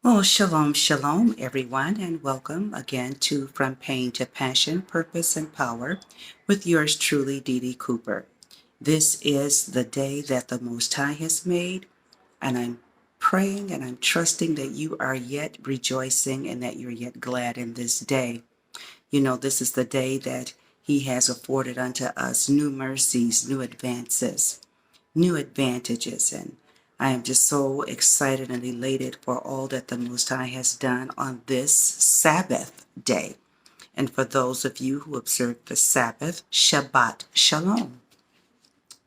Well, shalom, shalom, everyone, and welcome again to From Pain to Passion, Purpose, and Power with yours truly, Dee Dee Cooper. This is the day that the Most High has made, and I'm praying and I'm trusting that you are yet rejoicing and that you're yet glad in this day. You know, this is the day that He has afforded unto us new mercies, new advances, new advantages. And I am just so excited and elated for all that the Most High has done on this Sabbath day. And for those of you who observe the Sabbath, Shabbat Shalom.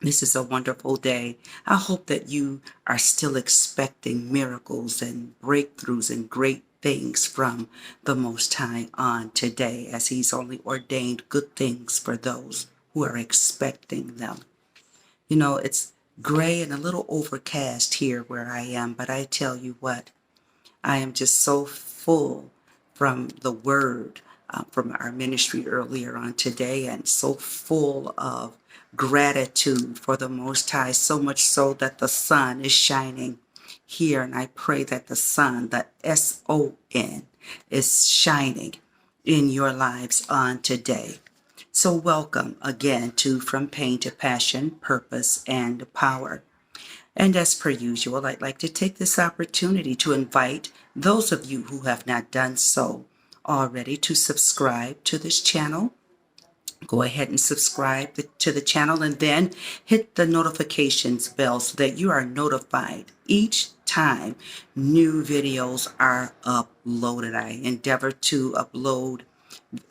This is a wonderful day. I hope that you are still expecting miracles and breakthroughs and great things from the Most High on today, as He's only ordained good things for those who are expecting them. You know, it's gray and a little overcast here where I am, but I tell you what, I am just so full from the word from our ministry earlier on today, and so full of gratitude for the Most High, so much so that the sun is shining here. And I pray that the sun, the S-O-N, is shining in your lives on today. So welcome again to From Pain to Passion, Purpose, and Power. And as per usual, I'd like to take this opportunity to invite those of you who have not done so already to subscribe to this channel. Go ahead and subscribe to the channel and then hit the notifications bell so that you are notified each time new videos are uploaded. I endeavor to upload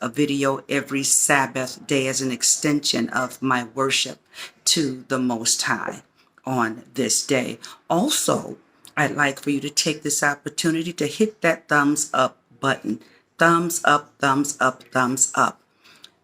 a video every Sabbath day as an extension of my worship to the Most High on this day. Also, I'd like for you to take this opportunity to hit that thumbs up button. Thumbs up, thumbs up, thumbs up.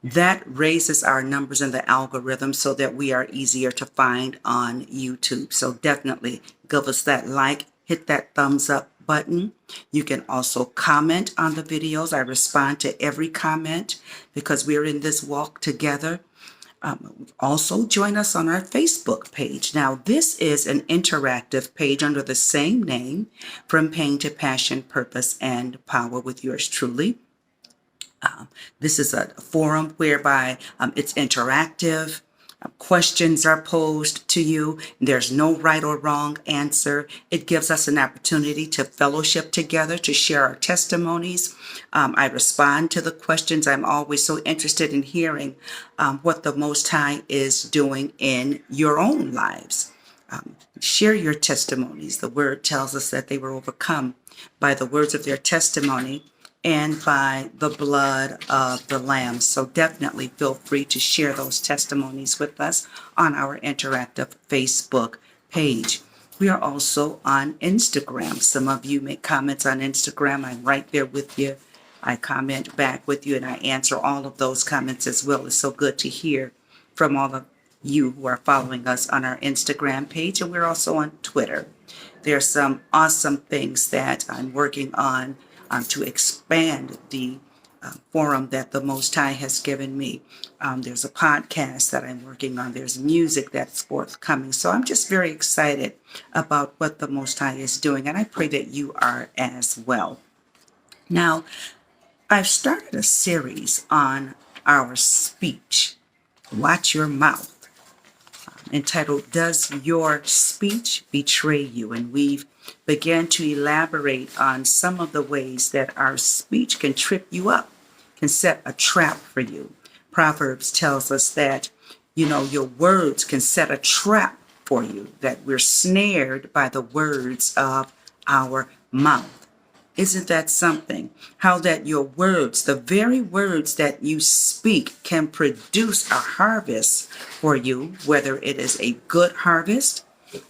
That raises our numbers in the algorithm so that we are easier to find on YouTube. So definitely give us that like, hit that thumbs up button. You can also comment on the videos. I respond to every comment because we're in this walk together. Also join us on our Facebook page. Now, this is an interactive page under the same name, From Pain to Passion, Purpose, and Power with yours truly. This is a forum whereby it's interactive. Questions are posed to you. There's no right or wrong answer. It gives us an opportunity to fellowship together, to share our testimonies. I respond to the questions. I'm always so interested in hearing what the Most High is doing in your own lives. Share your testimonies. The word tells us that they were overcome by the words of their testimony and by the blood of the Lamb. So definitely feel free to share those testimonies with us on our interactive Facebook page. We are also on Instagram. Some of you make comments on Instagram. I'm right there with you. I comment back with you and I answer all of those comments as well. It's so good to hear from all of you who are following us on our Instagram page. And we're also on Twitter. There are some awesome things that I'm working on to expand the forum that the Most High has given me. There's a podcast that I'm working on. There's music that's forthcoming. So I'm just very excited about what the Most High is doing, and I pray that you are as well. Now, I've started a series on our speech. Watch your mouth. Entitled, Does Your Speech Betray You? And we've began to elaborate on some of the ways that our speech can trip you up, can set a trap for you. Proverbs tells us that, your words can set a trap for you, that we're snared by the words of our mouth. Isn't that something? How that your words, the very words that you speak, can produce a harvest for you, whether it is a good harvest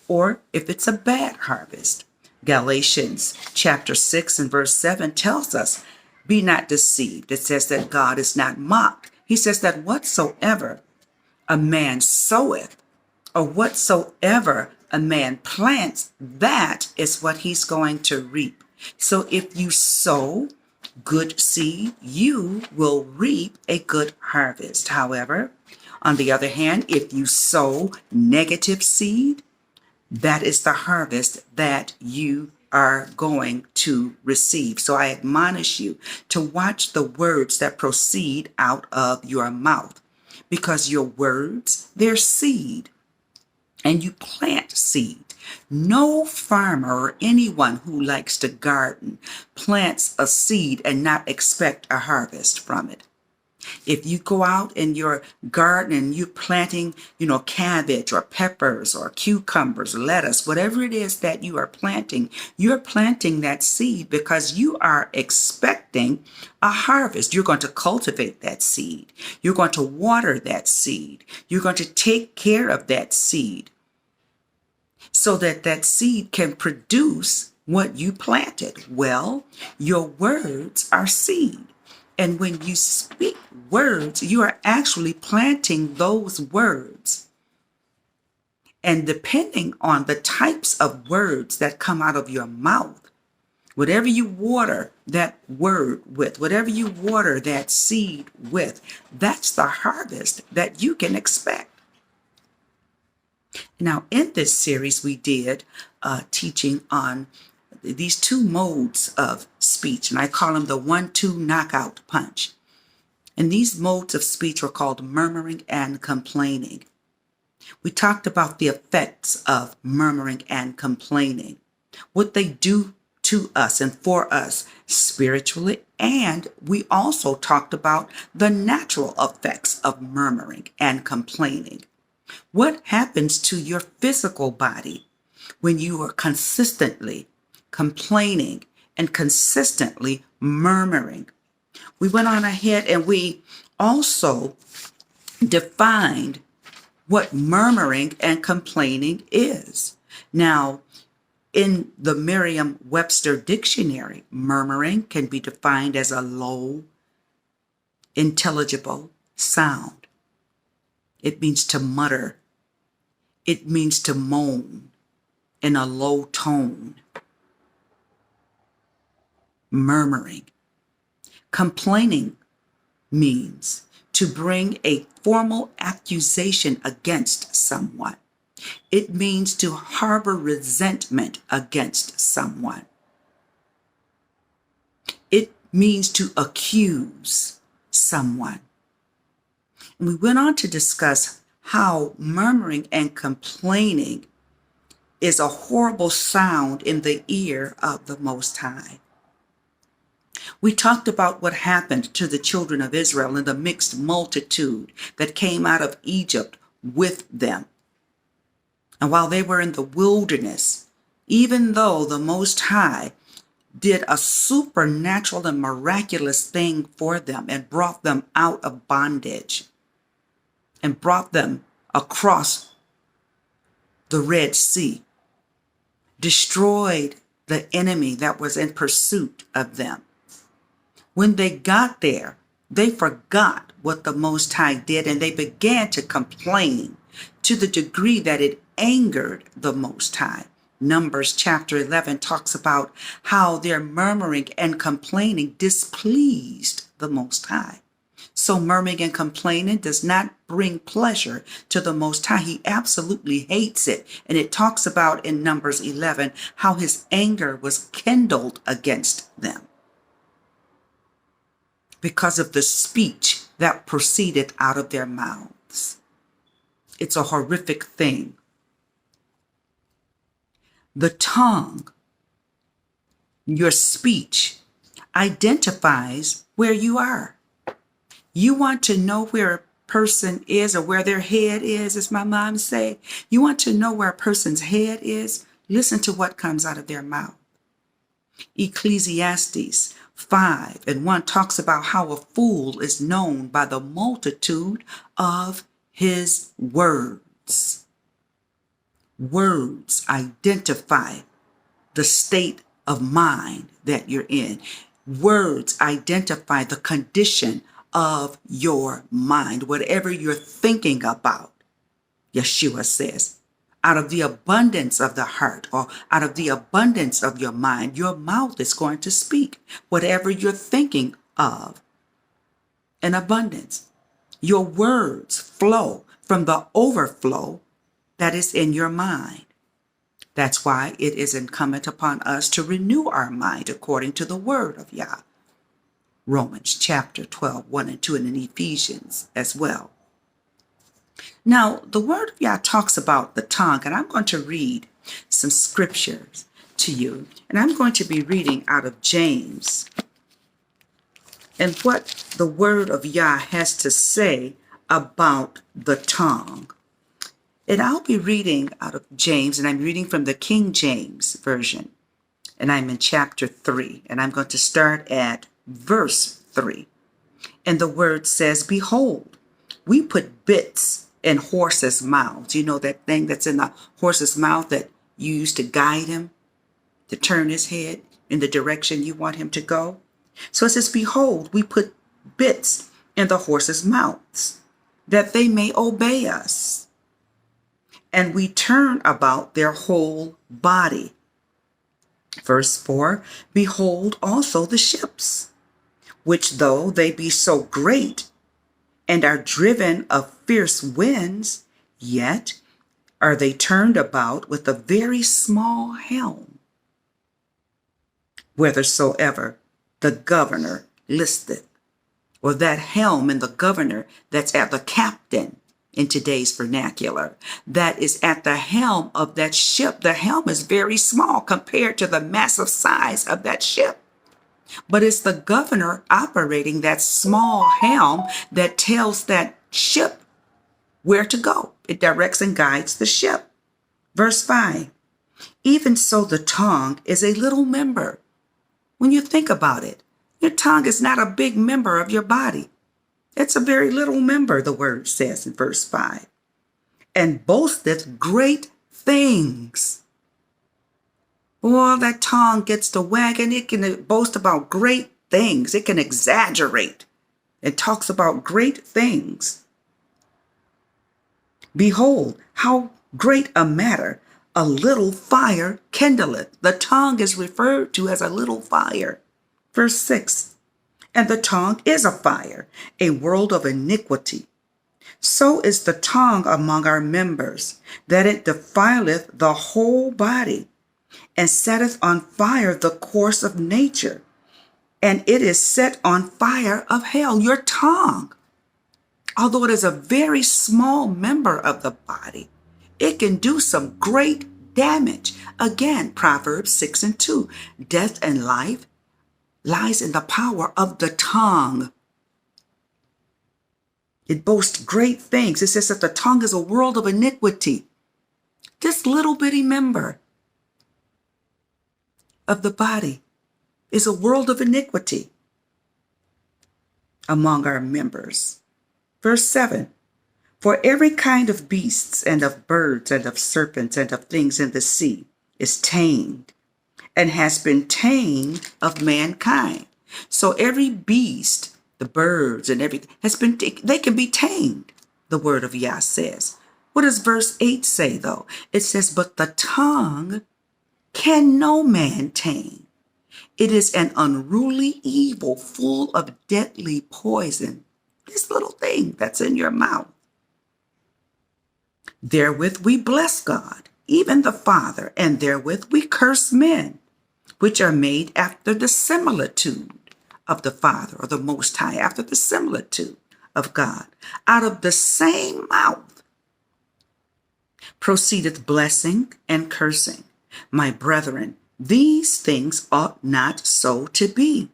or if it's a bad harvest. Galatians chapter 6 and verse 7 tells us, be not deceived. It says that God is not mocked. He says that whatsoever a man soweth, or whatsoever a man plants, that is what he's going to reap. So if you sow good seed, you will reap a good harvest. However, on the other hand, if you sow negative seed, that is the harvest that you are going to receive. So I admonish you to watch the words that proceed out of your mouth, because your words, they're seed, and you plant seed. No farmer or anyone who likes to garden plants a seed and not expect a harvest from it. If you go out in your garden and you're planting, cabbage or peppers or cucumbers, lettuce, whatever it is that you are planting, you're planting that seed because you are expecting a harvest. You're going to cultivate that seed. You're going to water that seed. You're going to take care of that seed so that that seed can produce what you planted. Well, your words are seed. And when you speak words, you are actually planting those words. And depending on the types of words that come out of your mouth, whatever you water that word with, whatever you water that seed with, that's the harvest that you can expect. Now, in this series, we did teaching on these two modes of speech, and I call them the 1-2 knockout punch. And these modes of speech were called murmuring and complaining. We talked about the effects of murmuring and complaining, what they do to us and for us spiritually, and we also talked about the natural effects of murmuring and complaining. What happens to your physical body when you are consistently complaining and consistently murmuring? We went on ahead and we also defined what murmuring and complaining is. Now, in the Merriam-Webster dictionary, murmuring can be defined as a low, intelligible sound. It means to mutter. It means to moan in a low tone. Murmuring. Complaining means to bring a formal accusation against someone. It means to harbor resentment against someone. It means to accuse someone. And we went on to discuss how murmuring and complaining is a horrible sound in the ear of the Most High. We talked about what happened to the children of Israel and the mixed multitude that came out of Egypt with them. And while they were in the wilderness, even though the Most High did a supernatural and miraculous thing for them and brought them out of bondage and brought them across the Red Sea, destroyed the enemy that was in pursuit of them. When they got there, they forgot what the Most High did, and they began to complain to the degree that it angered the Most High. Numbers chapter 11 talks about how their murmuring and complaining displeased the Most High. So murmuring and complaining does not bring pleasure to the Most High. He absolutely hates it. And it talks about in Numbers 11 how his anger was kindled against them because of the speech that proceeded out of their mouths. It's a horrific thing. The tongue, your speech, identifies where you are. You want to know where a person is or where their head is, as my mom say. You want to know where a person's head is? Listen to what comes out of their mouth. Ecclesiastes 5:1 talks about how a fool is known by the multitude of his words. Words identify the state of mind that you're in. Words identify the condition of your mind, whatever you're thinking about. Yeshua says, out of the abundance of the heart, or out of the abundance of your mind, your mouth is going to speak whatever you're thinking of in abundance. Your words flow from the overflow that is in your mind. That's why it is incumbent upon us to renew our mind according to the word of Yah. Romans chapter 12, 1 and 2, and in Ephesians as well. Now, the word of Yah talks about the tongue, and I'm going to read some scriptures to you. And I'm going to be reading out of James and what the word of Yah has to say about the tongue. And I'll be reading out of James, and I'm reading from the King James Version. And I'm in chapter 3, and I'm going to start at verse 3. And the word says, "Behold, we put bits in horses' mouths." You know that thing that's in the horse's mouth that you use to guide him, to turn his head in the direction you want him to go? So it says, "Behold, we put bits in the horses' mouths, that they may obey us. And we turn about their whole body." Verse 4, "Behold also the ships, which though they be so great, and are driven of fierce winds, yet are they turned about with a very small helm, whithersoever the governor listeth." Or that helm and the governor that's at the captain in today's vernacular, that is at the helm of that ship. The helm is very small compared to the massive size of that ship. But it's the governor operating that small helm that tells that ship where to go. It directs and guides the ship. Verse 5, "Even so the tongue is a little member." When you think about it, your tongue is not a big member of your body. It's a very little member, the word says in verse 5. "And boasteth great things." Well, that tongue gets to wagging. It can boast about great things. It can exaggerate. It talks about great things. "Behold, how great a matter a little fire kindleth." The tongue is referred to as a little fire. Verse 6, "And the tongue is a fire, a world of iniquity. So is the tongue among our members, that it defileth the whole body, and setteth on fire the course of nature, and it is set on fire of hell." Your tongue, although it is a very small member of the body, it can do some great damage. Again, Proverbs 6 and 2, "Death and life lies in the power of the tongue." It boasts great things. It says that the tongue is a world of iniquity. This little bitty member of the body is a world of iniquity among our members. Verse 7, "For every kind of beasts and of birds and of serpents and of things in the sea is tamed, and has been tamed of mankind." So every beast, the birds and everything, they can be tamed, the word of Yah says. What does verse 8 say, though? It says, "But the tongue can no man tame. It is an unruly evil, full of deadly poison." This little thing that's in your mouth. "Therewith we bless God, even the Father, and therewith we curse men, which are made after the similitude of the Father," or the Most High, after the similitude of God. "Out of the same mouth proceedeth blessing and cursing. My brethren, these things ought not so to be.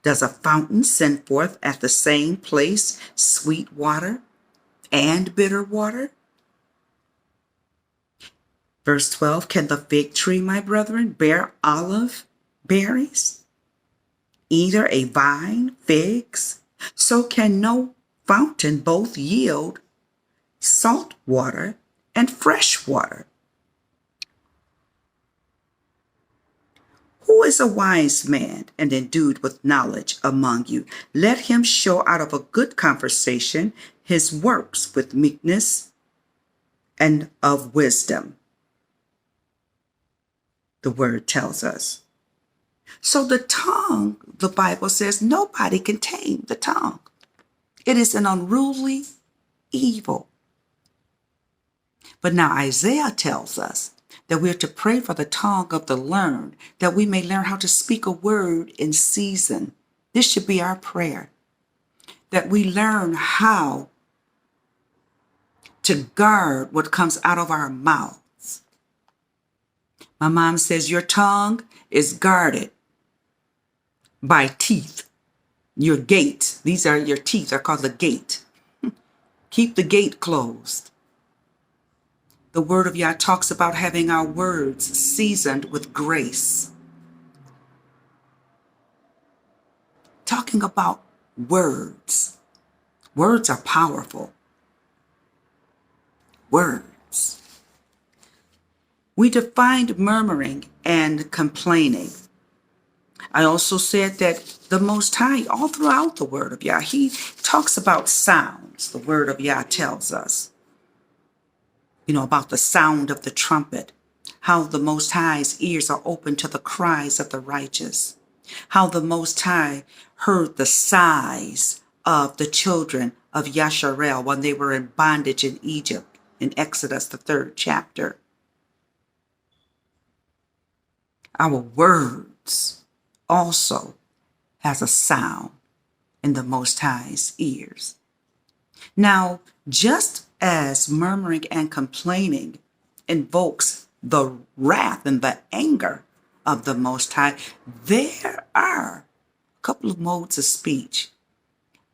Does a fountain send forth at the same place sweet water and bitter water?" Verse 12, "Can the fig tree, my brethren, bear olive berries? Either a vine figs? So can no fountain both yield salt water and fresh water. Who is a wise man and endued with knowledge among you? Let him show out of a good conversation his works with meekness and of wisdom." The word tells us. So the tongue, the Bible says, nobody can tame the tongue. It is an unruly evil. But now Isaiah tells us that we're to pray for the tongue of the learned, that we may learn how to speak a word in season. This should be our prayer, that we learn how to guard what comes out of our mouths. My mom says your tongue is guarded by teeth. Your gate, these are your teeth, are called the gate. Keep the gate closed. The word of Yah talks about having our words seasoned with grace. Talking about words. Words are powerful. Words. We defined murmuring and complaining. I also said that the Most High, all throughout the word of Yah, he talks about sounds. The word of Yah tells us, about the sound of the trumpet, how the Most High's ears are open to the cries of the righteous, how the Most High heard the sighs of the children of Yasharel when they were in bondage in Egypt, in Exodus, the 3rd chapter. Our words also has a sound in the Most High's ears. Now, just as murmuring and complaining invokes the wrath and the anger of the Most High, there are a couple of modes of speech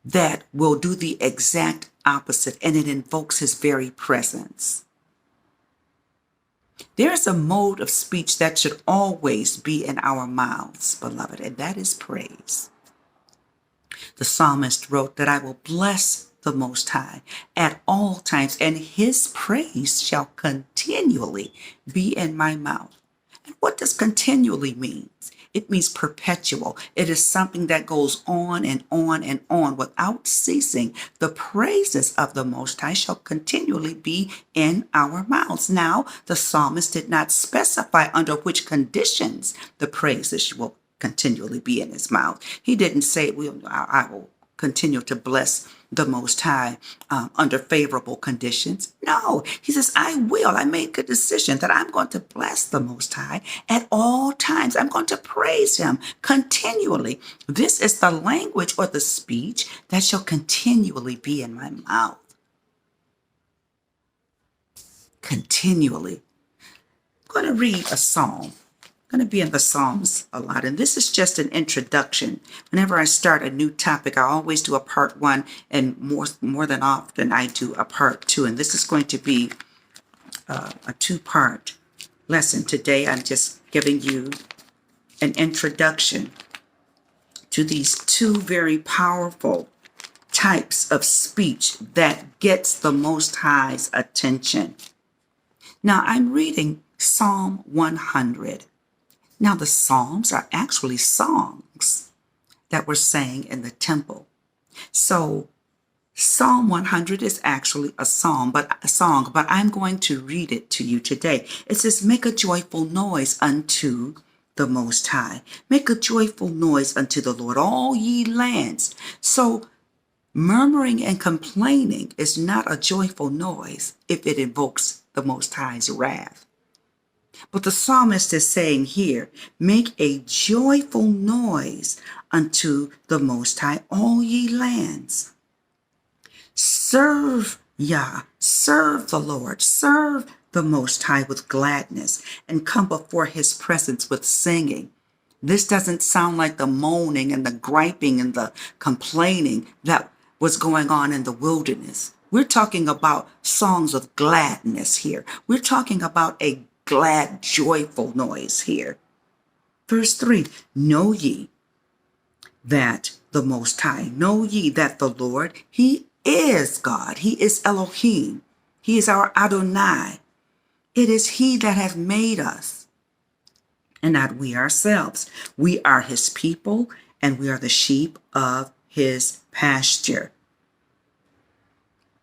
that will do the exact opposite, and it invokes his very presence. There is a mode of speech that should always be in our mouths, beloved, and that is praise. The psalmist wrote that I will bless the Most High at all times, and his praise shall continually be in my mouth. And what does continually mean? It means perpetual. It is something that goes on and on and on without ceasing. The praises of the Most High shall continually be in our mouths. Now, the psalmist did not specify under which conditions the praises will continually be in his mouth. He didn't say, I will continue to bless the Most High under favorable conditions. No, he says, I make a decision that I'm going to bless the Most High at all times. I'm going to praise him continually. This is the language or the speech that shall continually be in my mouth. Continually. I'm going to read a psalm. I'm going to be in the Psalms a lot, and this is just an introduction. Whenever I start a new topic, I always do a part 1, and more than often I do a part 2, and this is going to be a 2-part lesson. Today I'm just giving you an introduction to these 2 very powerful types of speech that gets the Most High's attention. Now I'm reading Psalm 100. Now, the Psalms are actually songs that were sang in the temple. So, Psalm 100 is actually a song, but I'm going to read it to you today. It says, make a joyful noise unto the Most High. Make a joyful noise unto the Lord, all ye lands. So, murmuring and complaining is not a joyful noise if it invokes the Most High's wrath. But the psalmist is saying here, make a joyful noise unto the Most High, all ye lands. Serve Yah, serve the Lord, serve the Most High with gladness, and come before his presence with singing. This doesn't sound like the moaning and the griping and the complaining that was going on in the wilderness. We're talking about songs of gladness here. We're talking about a glad, joyful noise here. Verse 3, know ye that the Most High, know ye that the Lord, he is God. He is Elohim. He is our Adonai. It is he that hath made us, and not we ourselves. We are his people, and we are the sheep of his pasture.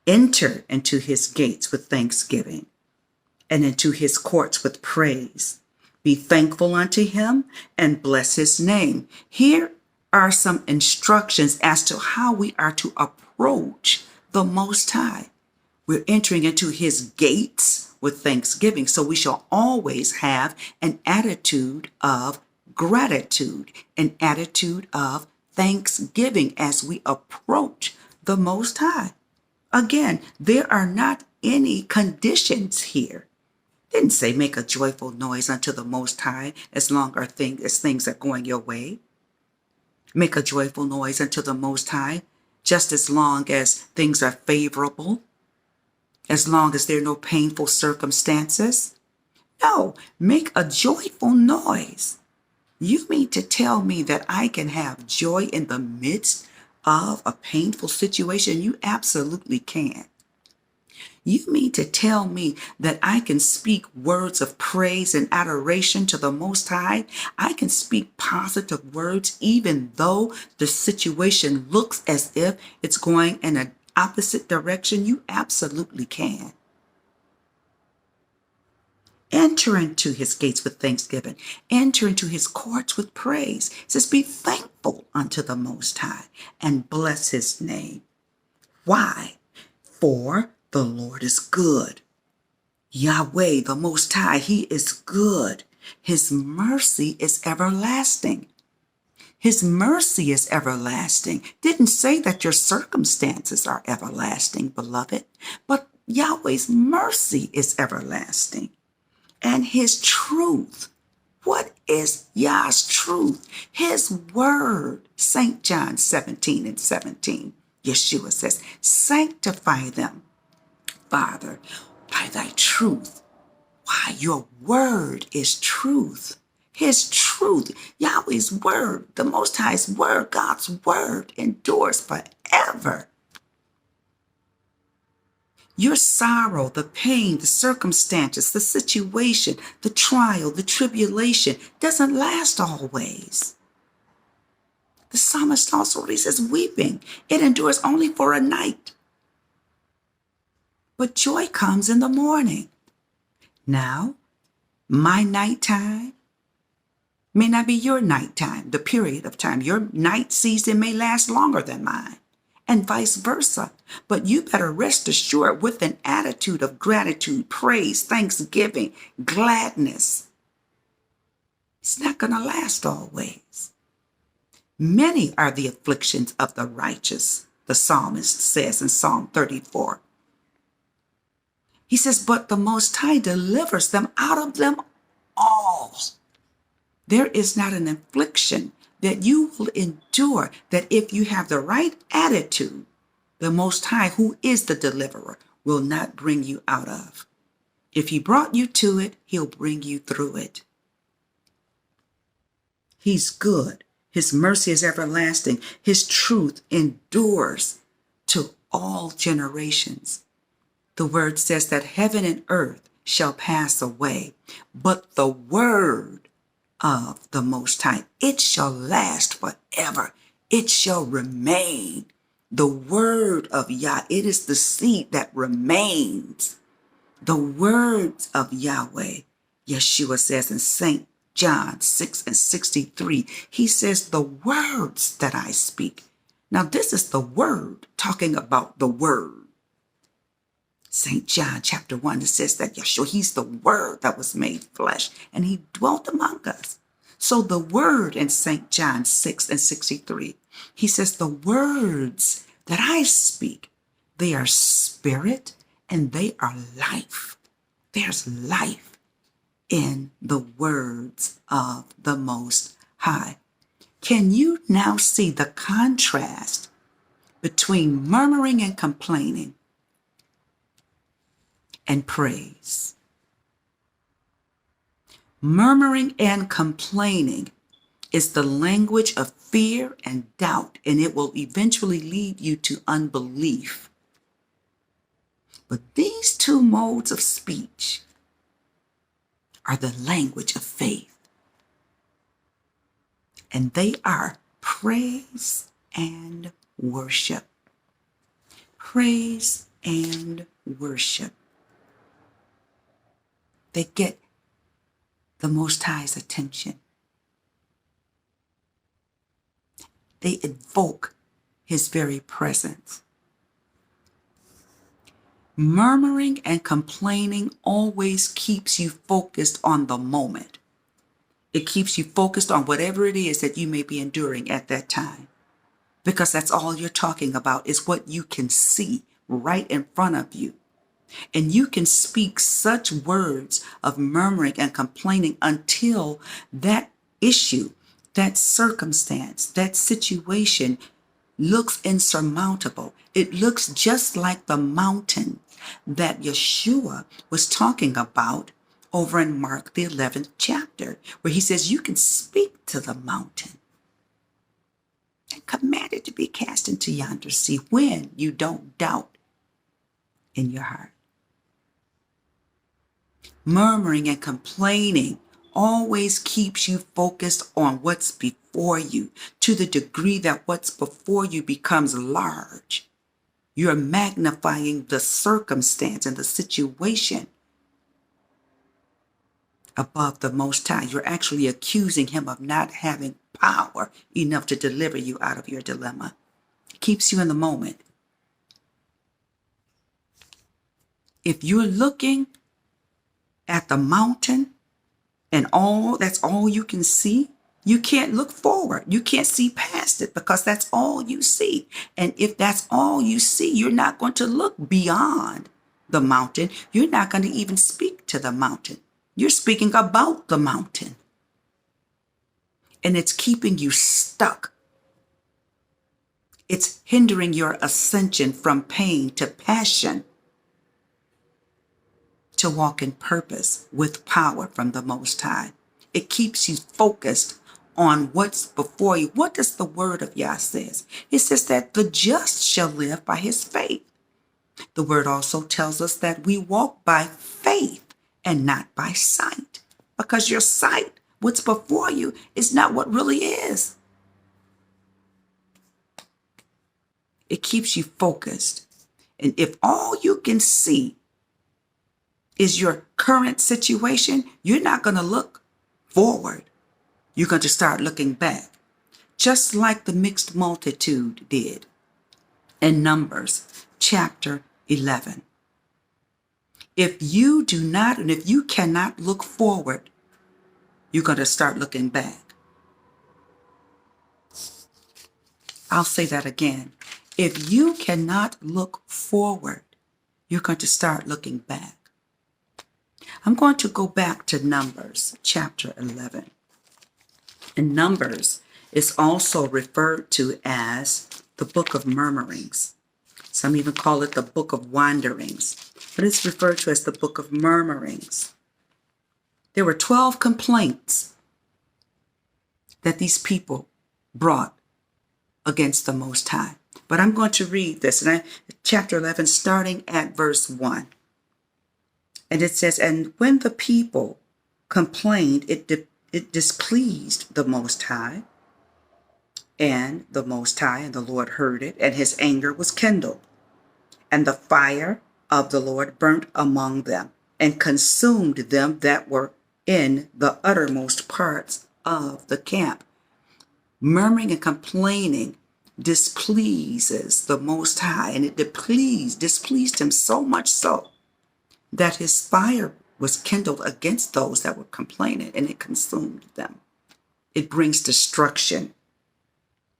Enter into his gates with thanksgiving, and into his courts with praise. Be thankful unto him and bless his name. Here are some instructions as to how we are to approach the Most High. We're entering into his gates with thanksgiving. So we shall always have an attitude of gratitude, an attitude of thanksgiving as we approach the Most High. Again, there are not any conditions here. Didn't say make a joyful noise unto the Most High as long as things are going your way. Make a joyful noise unto the Most High just as long as things are favorable, as long as there are no painful circumstances. No, make a joyful noise. You mean to tell me that I can have joy in the midst of a painful situation? You absolutely can. You mean to tell me that I can speak words of praise and adoration to the Most High? I can speak positive words even though the situation looks as if it's going in an opposite direction? You absolutely can. Enter into his gates with thanksgiving. Enter into his courts with praise. It says, be thankful unto the Most High and bless his name. Why? For the Lord is good. Yahweh, the Most High, he is good. His mercy is everlasting. His mercy is everlasting. Didn't say that your circumstances are everlasting, beloved, but Yahweh's mercy is everlasting. And his truth. What is Yah's truth? His word. St. John 17:17. Yeshua says, sanctify them, Father, by thy truth. Why? Your word is truth. His truth, Yahweh's word, the Most High's word, God's word endures forever. Your sorrow, the pain, the circumstances, the situation, the trial, the tribulation doesn't last always. The psalmist also says, weeping, it endures only for a night. But joy comes in the morning. Now, my nighttime may not be your nighttime, the period of time. Your night season may last longer than mine, and vice versa. But you better rest assured with an attitude of gratitude, praise, thanksgiving, gladness. It's not going to last always. Many are the afflictions of the righteous, the psalmist says in Psalm 34. He says, but the Most High delivers them out of them all. There is not an affliction that you will endure that if you have the right attitude, the Most High, who is the deliverer, will not bring you out of. If he brought you to it, he'll bring you through it. He's good. His mercy is everlasting. His truth endures to all generations. The word says that heaven and earth shall pass away, but the word of the Most High, it shall last forever. It shall remain. The word of Yah, it is the seed that remains. The words of Yahweh, Yeshua says in St. John 6:63, he says, the words that I speak. Now this is the word, talking about the word. St. John chapter 1, it says that Yeshua, he's the word that was made flesh, and he dwelt among us. So the word in St. John 6:63, he says, the words that I speak, they are spirit and they are life. There's life in the words of the Most High. Can you now see the contrast between murmuring and complaining and praise? Murmuring and complaining is the language of fear and doubt, and it will eventually lead you to unbelief. But these two modes of speech are the language of faith, and they are praise and worship. Praise and worship. They get the Most High's attention. They invoke his very presence. Murmuring and complaining always keeps you focused on the moment. It keeps you focused on whatever it is that you may be enduring at that time. Because that's all you're talking about is what you can see right in front of you. And you can speak such words of murmuring and complaining until that issue, that circumstance, that situation looks insurmountable. It looks just like the mountain that Yeshua was talking about over in Mark, the 11th chapter, where he says you can speak to the mountain and command it to be cast into yonder sea when you don't doubt in your heart. Murmuring and complaining always keeps you focused on what's before you to the degree that what's before you becomes large. You're magnifying the circumstance and the situation above the Most High. You're actually accusing him of not having power enough to deliver you out of your dilemma. It keeps you in the moment. If you're looking at the mountain and that's all you can see, you can't look forward. You can't see past it because that's all you see. And if that's all you see, you're not going to look beyond the mountain. You're not going to even speak to the mountain. You're speaking about the mountain. And it's keeping you stuck. It's hindering your ascension from pain to passion, to walk in purpose with power from the Most High. It keeps you focused on what's before you. What does the word of Yah says? It says that the just shall live by his faith. The word also tells us that we walk by faith and not by sight, because your sight, what's before you, is not what really is. It keeps you focused. And if all you can see is your current situation, you're not going to look forward. You're going to start looking back, just like the mixed multitude did in Numbers chapter 11. If you do not, and if you cannot look forward, you're going to start looking back. I'll say that again. If you cannot look forward, you're going to start looking back. I'm going to go back to Numbers chapter 11. And Numbers is also referred to as the book of murmurings. Some even call it the book of wanderings, but it's referred to as the book of murmurings. There were 12 complaints that these people brought against the Most High. But I'm going to read this, chapter 11, starting at verse 1. And it says, and when the people complained, it displeased the Most High, and the Most High and the Lord heard it, and his anger was kindled. And the fire of the Lord burnt among them, and consumed them that were in the uttermost parts of the camp. Murmuring and complaining displeases the Most High, and it displeased him so much so that his fire was kindled against those that were complaining, and it consumed them. It brings destruction.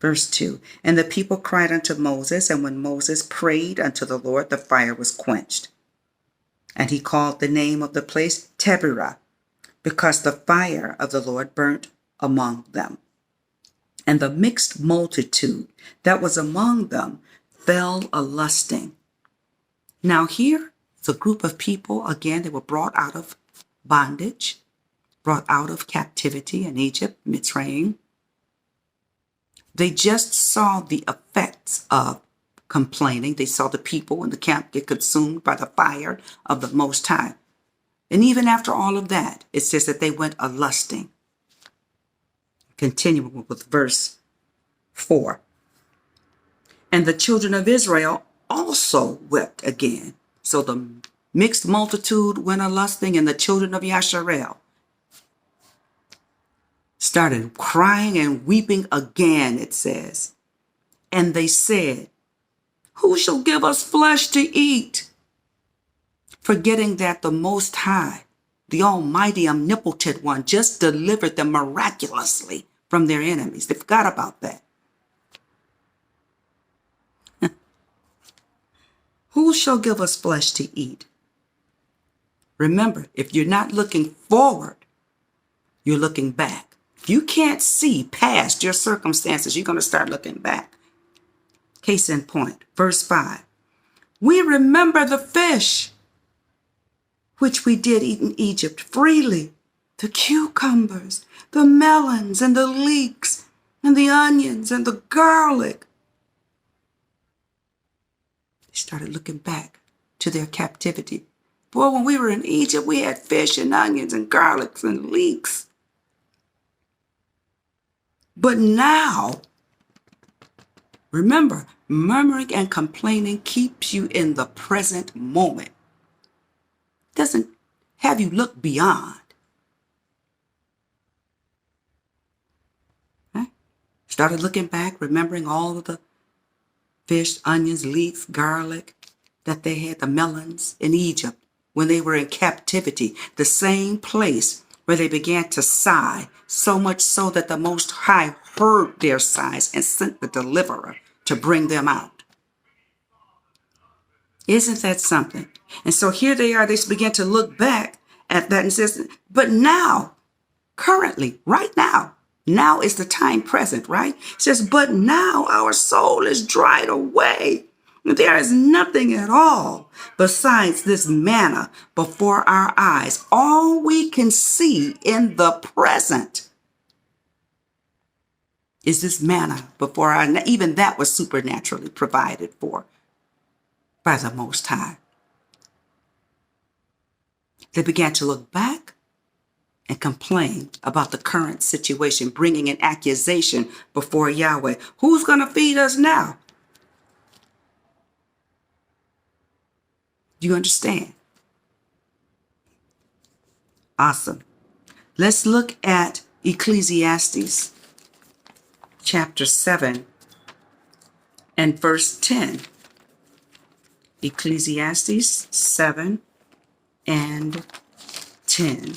Verse 2, and the people cried unto Moses, and when Moses prayed unto the Lord, the fire was quenched. And he called the name of the place Taberah, because the fire of the Lord burnt among them. And the mixed multitude that was among them fell a-lusting. Now here, the group of people, again, they were brought out of bondage, brought out of captivity in Egypt, Mitzrayim. They just saw the effects of complaining. They saw the people in the camp get consumed by the fire of the Most High. And even after all of that, it says that they went a-lusting. Continuing with verse 4. And the children of Israel also wept again. So the mixed multitude went a-lusting, and the children of Yasharel started crying and weeping again, it says. And they said, who shall give us flesh to eat? forgetting that the Most High, the Almighty, omnipotent one, just delivered them miraculously from their enemies. They forgot about that. Who shall give us flesh to eat? Remember, if you're not looking forward, you're looking back. If you can't see past your circumstances, you're going to start looking back. Case in point, verse 5. We remember the fish which we did eat in Egypt freely, the cucumbers, the melons, and the leeks, and the onions, and the garlic. They started looking back to their captivity. Boy, when we were in Egypt, we had fish and onions and garlics and leeks. But now, remember, murmuring and complaining keeps you in the present moment. Doesn't have you look beyond. Right? Started looking back, remembering all of the fish, onions, leeks, garlic that they had, the melons in Egypt when they were in captivity, the same place where they began to sigh, so much so that the Most High heard their sighs and sent the deliverer to bring them out. Isn't that something? And so here they are, they began to look back at that and says, but now, currently, right now is the time present, right? It says, but now our soul is dried away. There is nothing at all besides this manna before our eyes. All we can see in the present is this manna before our eyes. Even that was supernaturally provided for by the Most High. They began to look back and complain about the current situation, bringing an accusation before Yahweh. Who's going to feed us now? Do you understand? Awesome. Let's look at Ecclesiastes chapter 7 and verse 10. Ecclesiastes 7 and 10.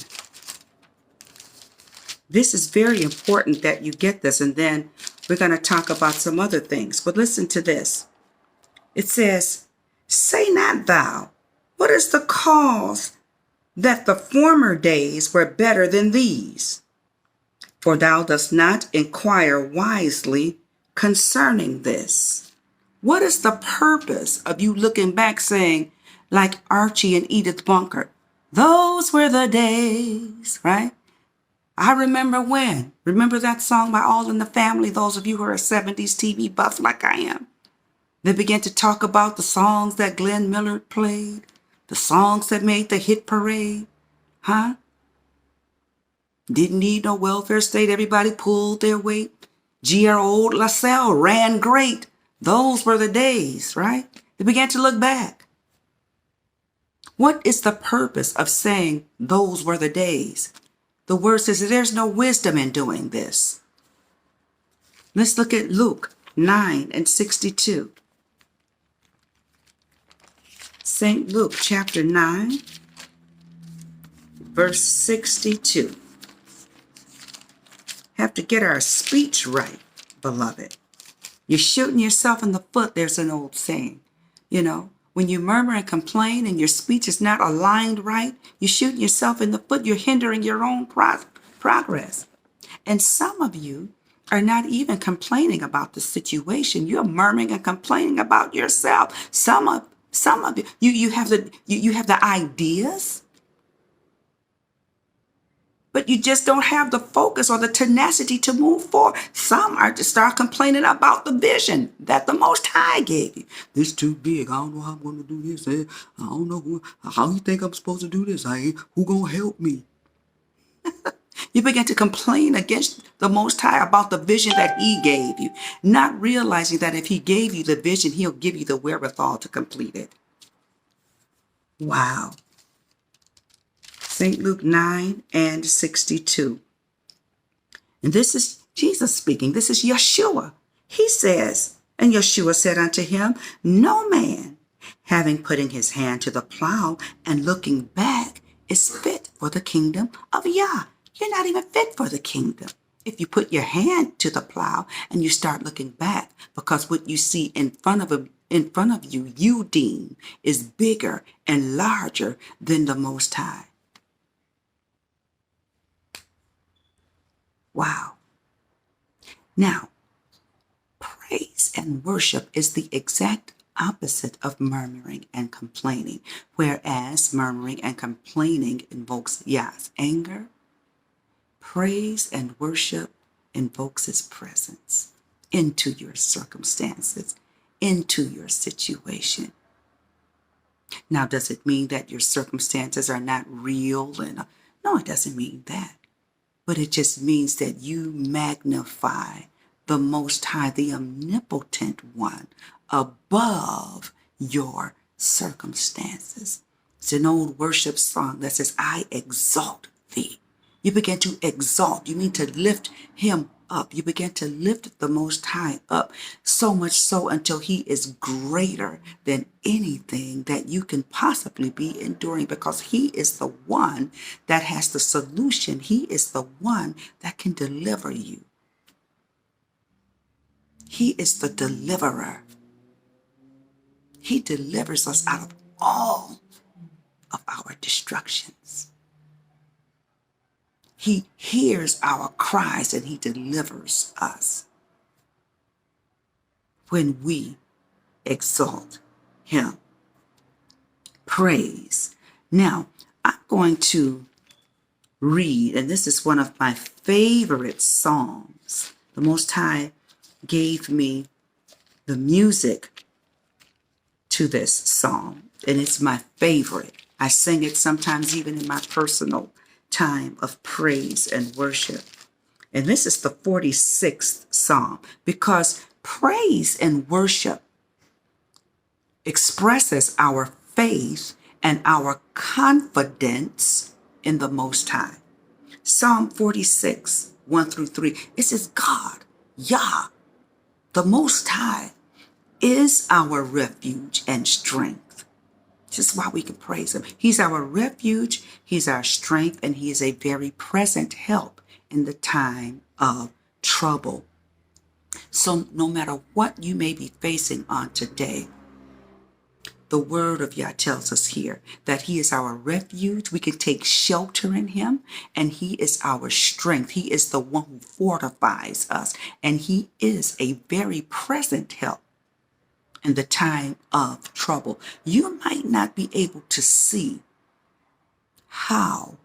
This is very important that you get this, and then we're going to talk about some other things. But listen to this. It says, say not thou, what is the cause that the former days were better than these? For thou dost not inquire wisely concerning this. What is the purpose of you looking back saying, like Archie and Edith Bunker, those were the days, right? I remember when. Remember that song by All in the Family, those of you who are 70s TV buff like I am? They began to talk about the songs that Glenn Miller played, the songs that made the hit parade, huh? Didn't need no welfare state. Everybody pulled their weight. G.R. Old LaSalle ran great. Those were the days, right? They began to look back. What is the purpose of saying those were the days? The word says that there's no wisdom in doing this. Let's look at Luke 9 and 62. St. Luke chapter 9, verse 62. Have to get our speech right, beloved. You're shooting yourself in the foot, there's an old saying. You know, when you murmur and complain and your speech is not aligned right, you're shooting yourself in the foot. You're hindering your own progress. And some of you are not even complaining about the situation. You're murmuring and complaining about yourself. Some of you, you have the ideas, but you just don't have the focus or the tenacity to move forward. Some are to start complaining about the vision that the Most High gave you. This too big. I don't know how I'm going to do this. I don't know how you think I'm supposed to do this. Who going to help me? You begin to complain against the Most High about the vision that He gave you, not realizing that if He gave you the vision, He'll give you the wherewithal to complete it. Wow. St. Luke 9 and 62. And this is Jesus speaking. This is Yeshua. He says, and Yeshua said unto him, no man Having putting his hand to the plow and looking back is fit for the kingdom of Yah. You're not even fit for the kingdom if you put your hand to the plow and you start looking back, because what you see in front of you, you deem is bigger and larger than the Most High. Wow. Now, praise and worship is the exact opposite of murmuring and complaining, whereas murmuring and complaining invokes Yah's anger. Praise and worship invokes his presence into your circumstances, into your situation. Now, does it mean that your circumstances are not real? No, it doesn't mean that. But it just means that you magnify the Most High, the omnipotent one, above your circumstances. It's an old worship song that says, I exalt thee. You begin to exalt. You mean to lift him up. You begin to lift the Most High up, so much so until he is greater than anything that you can possibly be enduring, because he is the one that has the solution. He is the one that can deliver you. He is the deliverer. He delivers us out of all of our destructions. He hears our cries and he delivers us when we exalt him. Praise. Now, I'm going to read, and this is one of my favorite songs. The Most High gave me the music to this song, and it's my favorite. I sing it sometimes even in my personal time of praise and worship. And this is the 46th Psalm, because praise and worship expresses our faith and our confidence in the Most High. Psalm 46, 1 through 3, it says, God, Yah, the Most High, is our refuge and strength. This is why we can praise him. He's our refuge, he's our strength, and he is a very present help in the time of trouble. So no matter what you may be facing on today, the word of Yah tells us here that he is our refuge. We can take shelter in him, and he is our strength. He is the one who fortifies us, and he is a very present help in the time of trouble. You might not be able to see how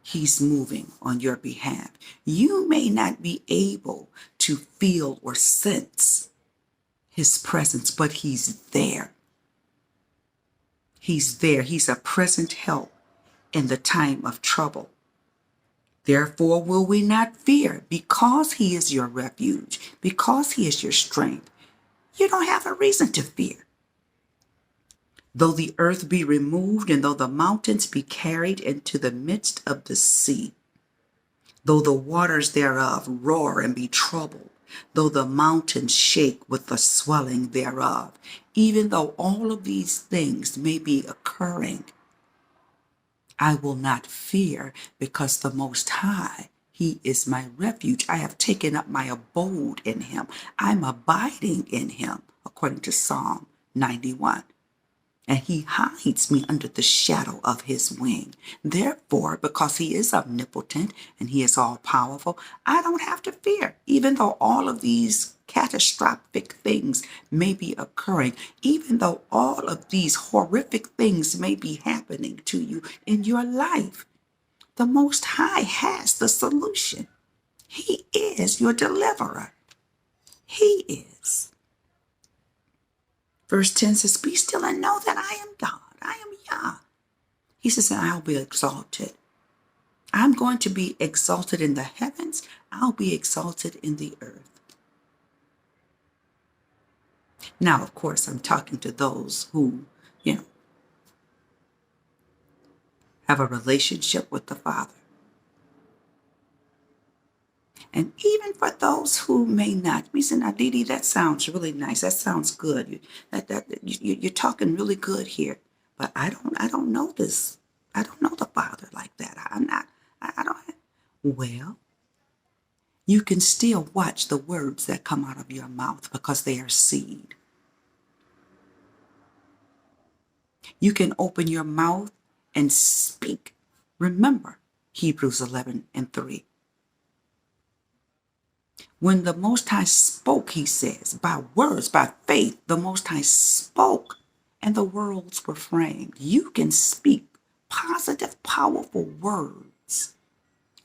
he's moving on your behalf. You may not be able to feel or sense his presence, but he's there. He's there. He's a present help in the time of trouble. Therefore will we not fear, because he is your refuge, because he is your strength. You don't have a reason to fear. Though the earth be removed, and though the mountains be carried into the midst of the sea, though the waters thereof roar and be troubled, though the mountains shake with the swelling thereof, even though all of these things may be occurring, I will not fear, because the Most High, he is my refuge. I have taken up my abode in him. I'm abiding in him, according to Psalm 91. And he hides me under the shadow of his wing. Therefore, because he is omnipotent and he is all powerful, I don't have to fear, even though all of these catastrophic things may be occurring, even though all of these horrific things may be happening to you in your life. The Most High has the solution. He is your deliverer. He is. Verse 10 says, be still and know that I am God. I am Yah. He says, and I'll be exalted. I'm going to be exalted in the heavens. I'll be exalted in the earth. Now, of course, I'm talking to those who, have a relationship with the Father. And even for those who may not, we say, now, Dee, that sounds really nice. That sounds good. You're talking really good here. But I don't know this. I don't know the Father like that. I'm not, I don't. Well, you can still watch the words that come out of your mouth because they are seed. You can open your mouth and speak. Remember Hebrews 11:3. When the Most High spoke, he says, by words, by faith, the Most High spoke and the worlds were framed. You can speak positive, powerful words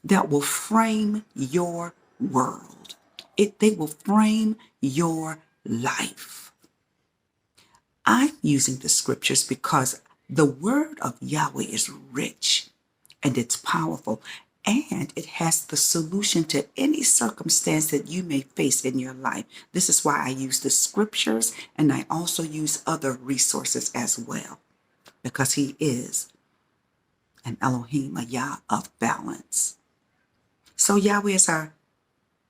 that will frame your world. They will frame your life. I'm using the scriptures because the word of Yahweh is rich and it's powerful, and it has the solution to any circumstance that you may face in your life. This is why I use the scriptures, and I also use other resources as well, because he is an Elohim, a Yah of balance. So Yahweh is our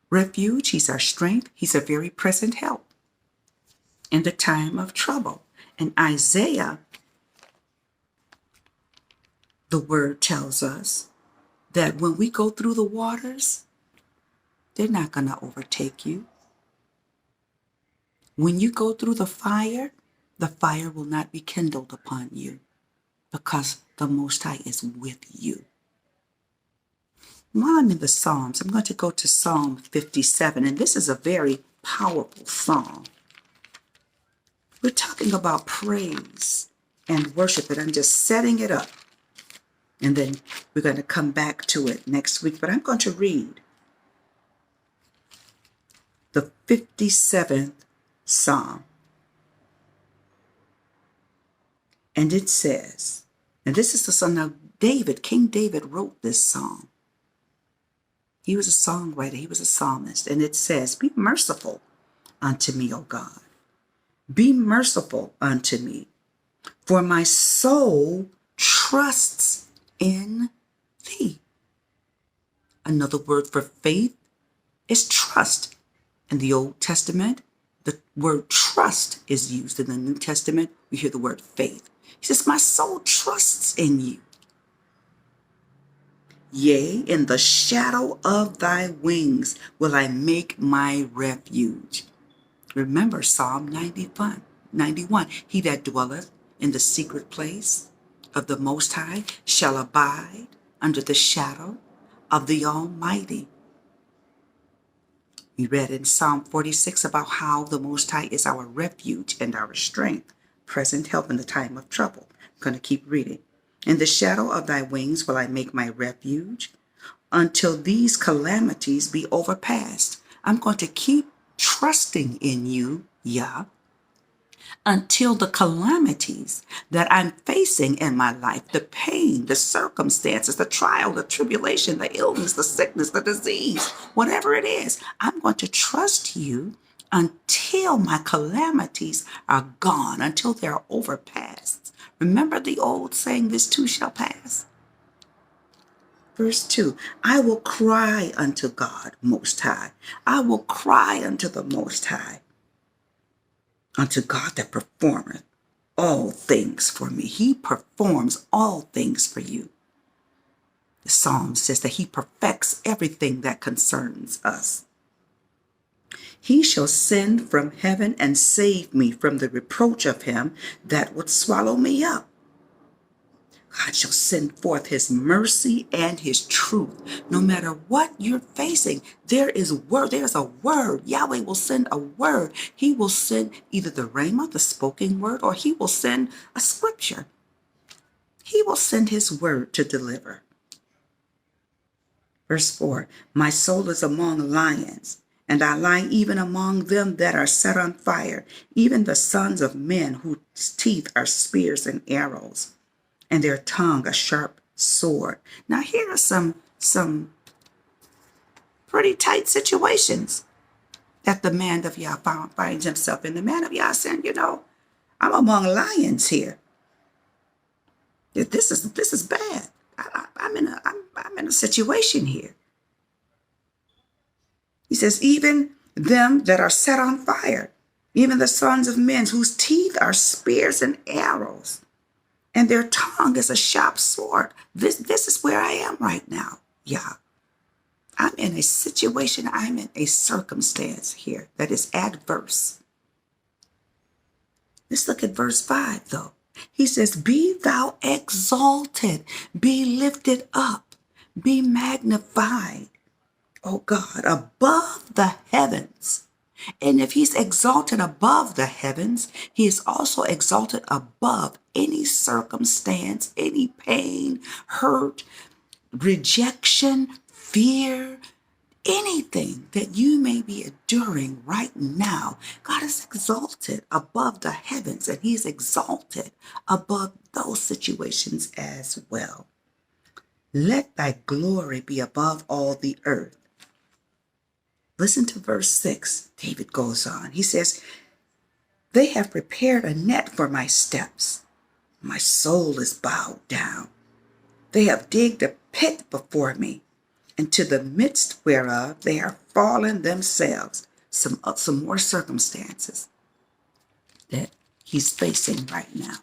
refuge. He's our strength. He's a very present help in the time of trouble. In Isaiah, the word tells us that when we go through the waters, they're not going to overtake you. When you go through the fire will not be kindled upon you because the Most High is with you. While I'm in the Psalms, I'm going to go to Psalm 57, and this is a very powerful psalm. We're talking about praise and worship, and I'm just setting it up. And then we're going to come back to it next week, but I'm going to read the 57th Psalm. And it says, and this is the song. Now, King David wrote this song. He was a songwriter. He was a psalmist. And it says, be merciful unto me, O God. Be merciful unto me, for my soul trusts in thee. Another word for faith is trust. In the Old Testament, the word trust is used. In the New Testament, we hear the word faith. He says, my soul trusts in you. Yea, in the shadow of thy wings will I make my refuge. Remember Psalm 91. He that dwelleth in the secret place of the Most High shall abide under the shadow of the Almighty. We read in Psalm 46 about how the Most High is our refuge and our strength, present help in the time of trouble. I'm going to keep reading. In the shadow of thy wings will I make my refuge until these calamities be overpassed. I'm going to keep trusting in you, Yah, until the calamities that I'm facing in my life, the pain, the circumstances, the trial, the tribulation, the illness, the sickness, the disease, whatever it is, I'm going to trust you until my calamities are gone, until they're overpassed. Remember the old saying, this too shall pass? Verse 2, I will cry unto God Most High. I will cry unto the Most High, unto God that performeth all things for me. He performs all things for you. The Psalm says that he perfects everything that concerns us. He shall send from heaven and save me from the reproach of him that would swallow me up. God shall send forth his mercy and his truth. No matter what you're facing, there's a word. Yahweh will send a word. He will send either the rhema, the spoken word, or he will send a scripture. He will send his word to deliver. Verse 4, my soul is among lions, and I lie even among them that are set on fire, even the sons of men whose teeth are spears and arrows, and their tongue a sharp sword. Now here are some pretty tight situations that the man of Yah finds himself in. The man of Yah saying, I'm among lions here. This is bad. I'm in a situation here. He says, even them that are set on fire, even the sons of men whose teeth are spears and arrows, and their tongue is a sharp sword. This is where I am right now. Yeah. I'm in a situation, I'm in a circumstance here that is adverse. Let's look at verse 5, though. He says, be thou exalted, be lifted up, be magnified, oh God, above the heavens. And if he's exalted above the heavens, he is also exalted above any circumstance, any pain, hurt, rejection, fear, anything that you may be enduring right now. God is exalted above the heavens, and he's exalted above those situations as well. Let thy glory be above all the earth. Listen to verse 6. David goes on. He says, they have prepared a net for my steps. My soul is bowed down. They have digged a pit before me, into the midst whereof they are fallen themselves. Some more circumstances that he's facing right now.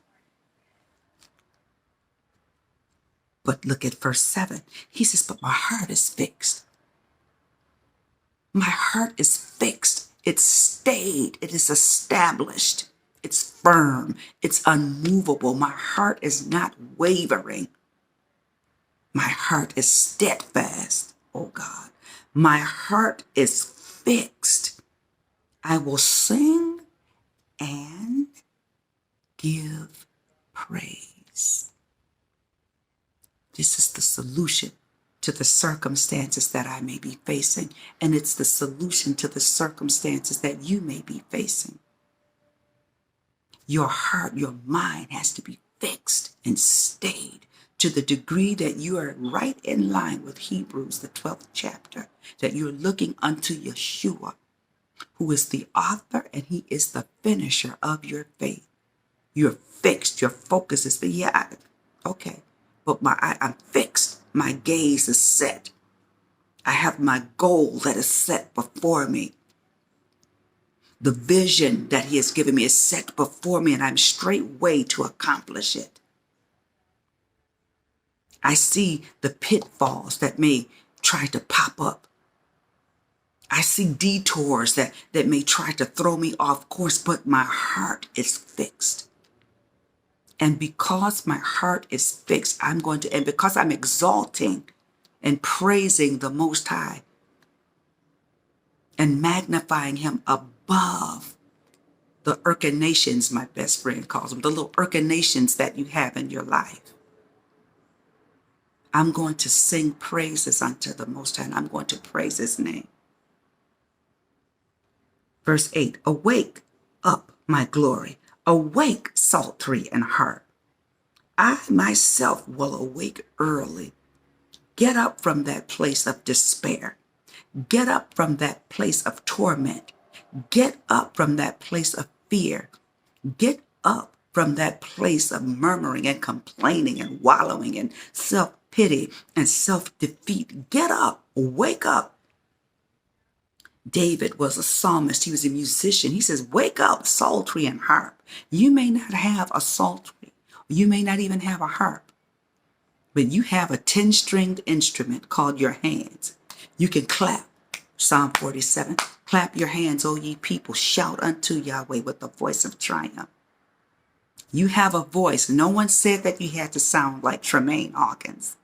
But look at verse 7. He says, but my heart is fixed. My heart is fixed. It's stayed. It is established. It's firm. It's unmovable. My heart is not wavering. My heart is steadfast, oh God. My heart is fixed. I will sing and give praise. This is the solution to the circumstances that I may be facing, and it's the solution to the circumstances that you may be facing. Your heart, your mind has to be fixed and stayed to the degree that you are right in line with Hebrews, the 12th chapter, that you're looking unto Yeshua, who is the author and he is the finisher of your faith. You're fixed. Your focus is, okay, but I'm fixed. My gaze is set. I have my goal that is set before me. The vision that he has given me is set before me, and I'm straightway to accomplish it. I see the pitfalls that may try to pop up. I see detours that may try to throw me off course, but my heart is fixed. And because my heart is fixed, and because I'm exalting and praising the Most High and magnifying him above the urkinations, my best friend calls them, the little urkinations that you have in your life. I'm going to sing praises unto the Most High, and I'm going to praise his name. Verse 8, awake up, my glory. Awake, psaltery and harp. I myself will awake early. Get up from that place of despair. Get up from that place of torment. Get up from that place of fear. Get up from that place of murmuring and complaining and wallowing in self-pity and self-defeat. Get up. Wake up. David was a psalmist. He was a musician. He says, wake up, psaltery and harp. You may not have a psaltery. You may not even have a harp. But you have a 10-stringed instrument called your hands. You can clap. Psalm 47. Clap your hands, O ye people. Shout unto Yahweh with the voice of triumph. You have a voice. No one said that you had to sound like Tremaine Hawkins.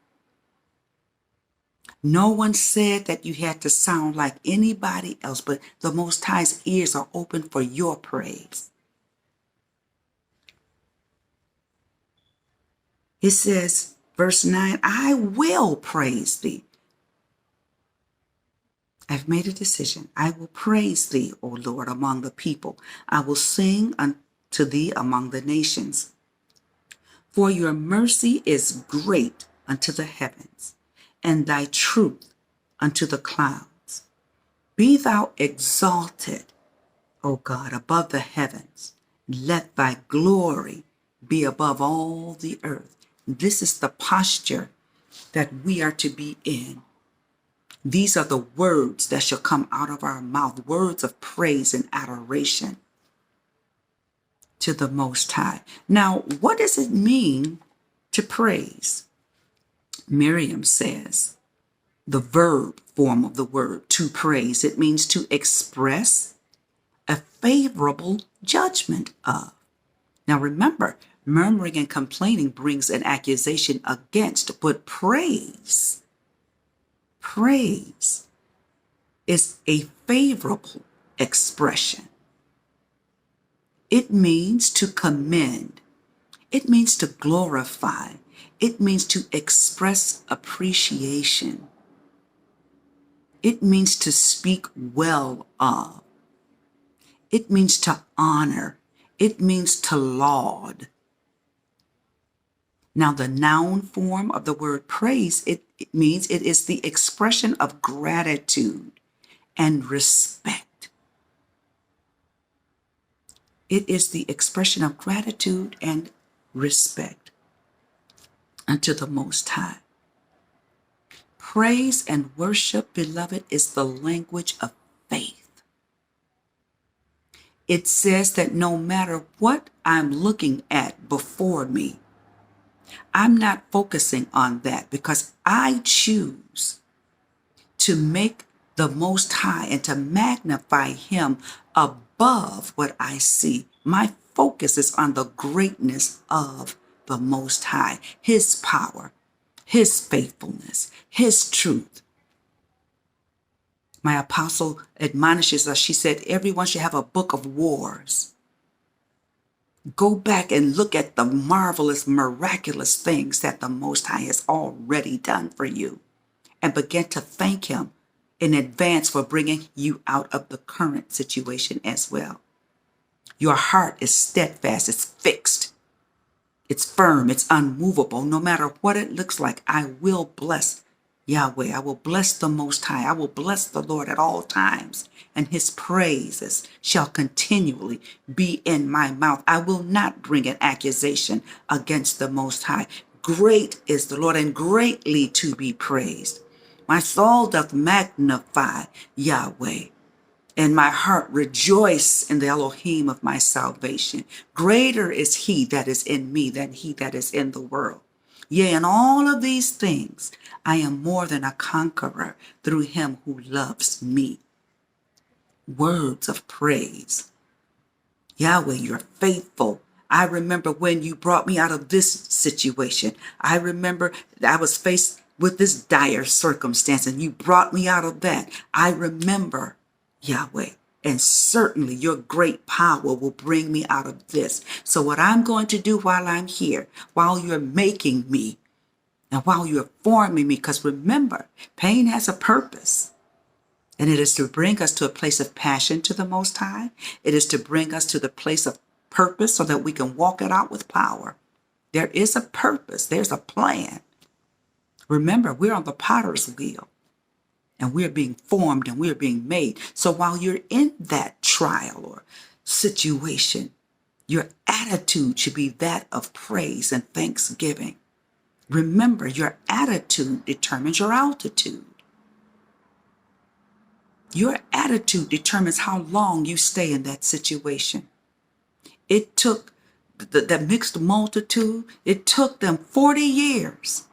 No one said that you had to sound like anybody else, but the Most High's ears are open for your praise. It says, verse 9, I will praise thee. I've made a decision. I will praise thee, O Lord, among the people. I will sing unto thee among the nations. For your mercy is great unto the heavens, and thy truth unto the clouds. Be thou exalted, O God, above the heavens. Let thy glory be above all the earth. This is the posture that we are to be in. These are the words that shall come out of our mouth, words of praise and adoration to the Most High. Now, what does it mean to praise? Miriam says, the verb form of the word to praise, it means to express a favorable judgment of. Now remember, murmuring and complaining brings an accusation against, but praise is a favorable expression. It means to commend. It means to glorify. It means to express appreciation. It means to speak well of. It means to honor. It means to laud. Now, the noun form of the word praise, it means it is the expression of gratitude and respect. It is the expression of gratitude and respect unto the Most High. Praise and worship, beloved, is the language of faith. It says that no matter what I'm looking at before me, I'm not focusing on that because I choose to make the Most High and to magnify Him above what I see. My focus is on the greatness of the Most High, His power, His faithfulness, His truth. My apostle admonishes us. She said, everyone should have a book of wars. Go back and look at the marvelous, miraculous things that the Most High has already done for you and begin to thank Him in advance for bringing you out of the current situation as well. Your heart is steadfast, it's fixed, it's firm, it's unmovable. No matter what it looks like, I will bless Yahweh. I will bless the Most High. I will bless the Lord at all times, and His praises shall continually be in my mouth. I will not bring an accusation against the Most High. Great is the Lord, and greatly to be praised. My soul doth magnify Yahweh, and my heart rejoice in the Elohim of my salvation. Greater is He that is in me than he that is in the world. Yea, in all of these things, I am more than a conqueror through Him who loves me. Words of praise. Yahweh, you're faithful. I remember when you brought me out of this situation. I remember I was faced with this dire circumstance and you brought me out of that. I remember, Yahweh, and certainly your great power will bring me out of this. So what I'm going to do while I'm here, while you're making me, and while you're forming me, because remember, pain has a purpose. And it is to bring us to a place of passion to the Most High. It is to bring us to the place of purpose so that we can walk it out with power. There is a purpose. There's a plan. Remember, we're on the potter's wheel and we're being formed and we're being made. So while you're in that trial or situation, your attitude should be that of praise and thanksgiving. Remember, your attitude determines your altitude. Your attitude determines how long you stay in that situation. It took the mixed multitude, it took them 40 years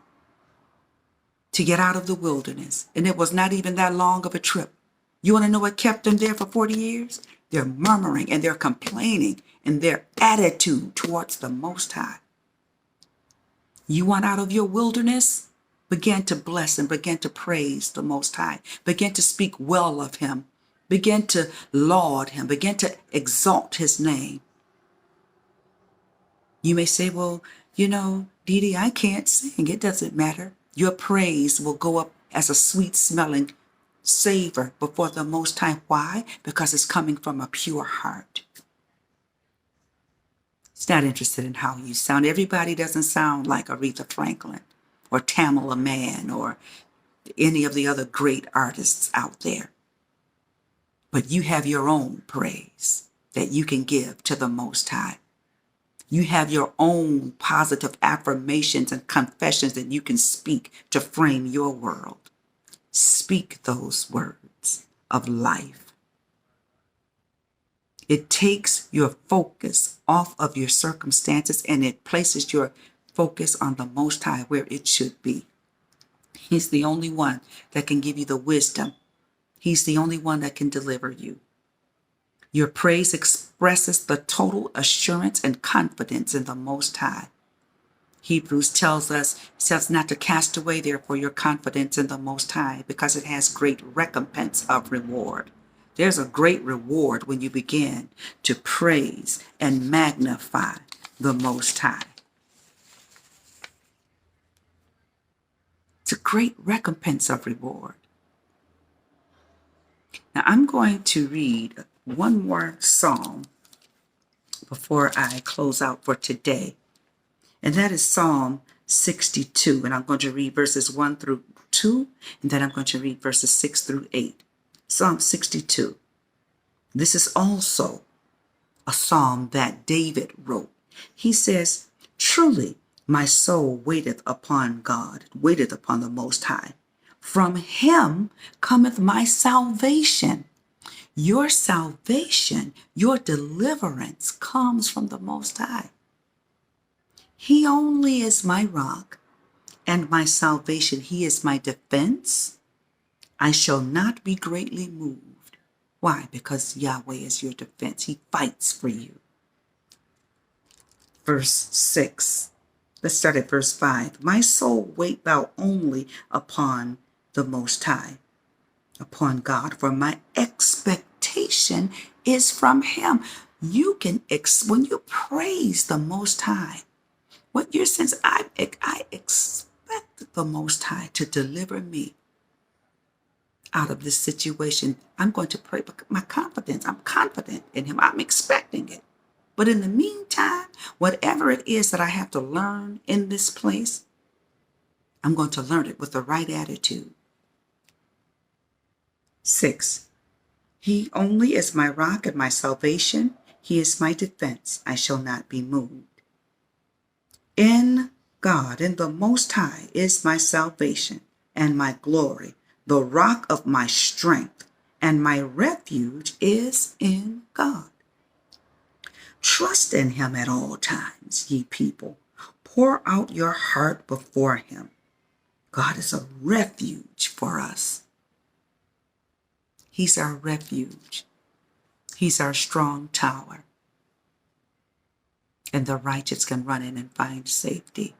to get out of the wilderness. And it was not even that long of a trip. You want to know what kept them there for 40 years? Their murmuring and their complaining and their attitude towards the Most High. You want out of your wilderness? Begin to bless and begin to praise the Most High. Begin to speak well of Him. Begin to laud Him. Begin to exalt His name. You may say, well, Dee Dee, I can't sing. It doesn't matter. Your praise will go up as a sweet smelling savor before the Most High. Why? Because it's coming from a pure heart. It's not interested in how you sound. Everybody doesn't sound like Aretha Franklin or Tamala Mann or any of the other great artists out there. But you have your own praise that you can give to the Most High. You have your own positive affirmations and confessions that you can speak to frame your world. speak those words of life. It takes your focus off of your circumstances and it places your focus on the Most High where it should be. He's the only one that can give you the wisdom. He's the only one that can deliver you. Your praise expresses the total assurance and confidence in the Most High. Hebrews tells us, says not to cast away therefore your confidence in the Most High, because it has great recompense of reward. There's a great reward when you begin to praise and magnify the Most High. It's a great recompense of reward. Now I'm going to read one more psalm before I close out for today. And that is Psalm 62. And I'm going to read verses 1 through 2. And then I'm going to read verses 6 through 8. Psalm 62. This is also a psalm that David wrote. He says, "Truly my soul waiteth upon God, waiteth upon the Most High. From him cometh my salvation." Your salvation, your deliverance comes from the Most High. He only is my rock and my salvation. He is my defense. I shall not be greatly moved. Why? Because Yahweh is your defense. He fights for you. Verse 6. Let's start at verse 5. "My soul wait thou only upon the Most High, upon God, for my expectation is from him." You can, when you praise the Most High, what you're saying is, I expect the Most High to deliver me out of this situation. I'm going to pray, but my confidence, I'm confident in him. I'm expecting it. But in the meantime, whatever it is that I have to learn in this place, I'm going to learn it with the right attitude. 6. "He only is my rock and my salvation. He is my defense. I shall not be moved. In God, in the Most High, is my salvation and my glory. The rock of my strength and my refuge is in God. Trust in him at all times, ye people. Pour out your heart before him." God is a refuge for us. He's our refuge. He's our strong tower. And the righteous can run in and find safety.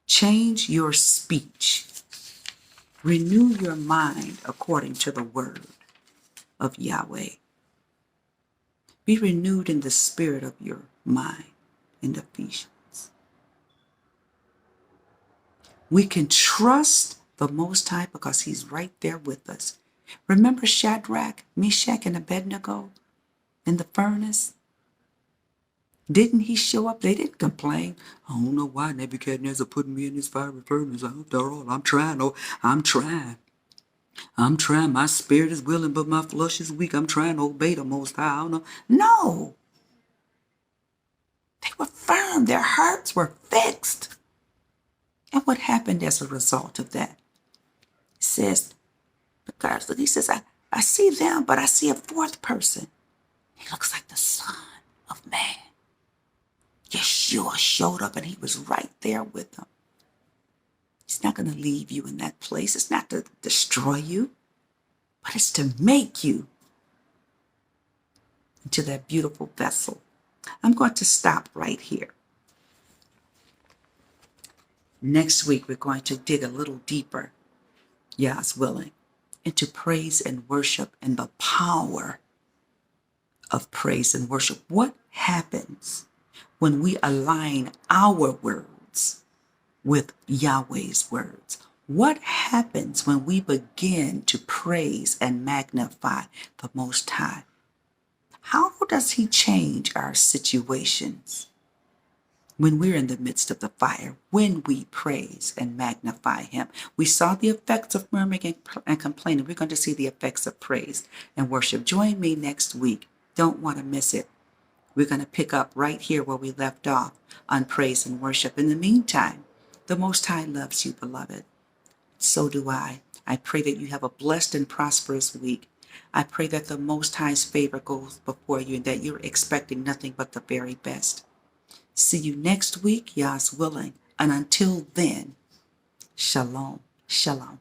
Change your speech. Renew your mind according to the word of Yahweh. Be renewed in the spirit of your mind in Ephesians. We can trust the Most High because he's right there with us. Remember Shadrach, Meshach, and Abednego in the furnace? Didn't he show up? They didn't complain. "I don't know why Nebuchadnezzar put me in this fiery furnace. After all, I'm trying. Oh, I'm trying. My spirit is willing, but my flesh is weak. I'm trying to obey the Most High. I don't know." No. They were firm. Their hearts were fixed. And what happened as a result of that? It says, because he says, I see them, but I see a fourth person. He looks like the Son of Man. Yeshua showed up and he was right there with them. He's not going to leave you in that place. It's not to destroy you, but it's to make you into that beautiful vessel. I'm going to stop right here. Next week, we're going to dig a little deeper, Yah's willing, into praise and worship and the power of praise and worship. What happens when we align our words with Yahweh's words? What happens when we begin to praise and magnify the Most High? How does he change our situations when we're in the midst of the fire, when we praise and magnify him? We saw the effects of murmuring and complaining. We're going to see the effects of praise and worship. Join me next week. Don't want to miss it. We're going to pick up right here where we left off on praise and worship. In the meantime, the Most High loves you, beloved. So do I. I pray that you have a blessed and prosperous week. I pray that the Most High's favor goes before you and that you're expecting nothing but the very best. See you next week, Yah's willing. And until then, shalom, shalom.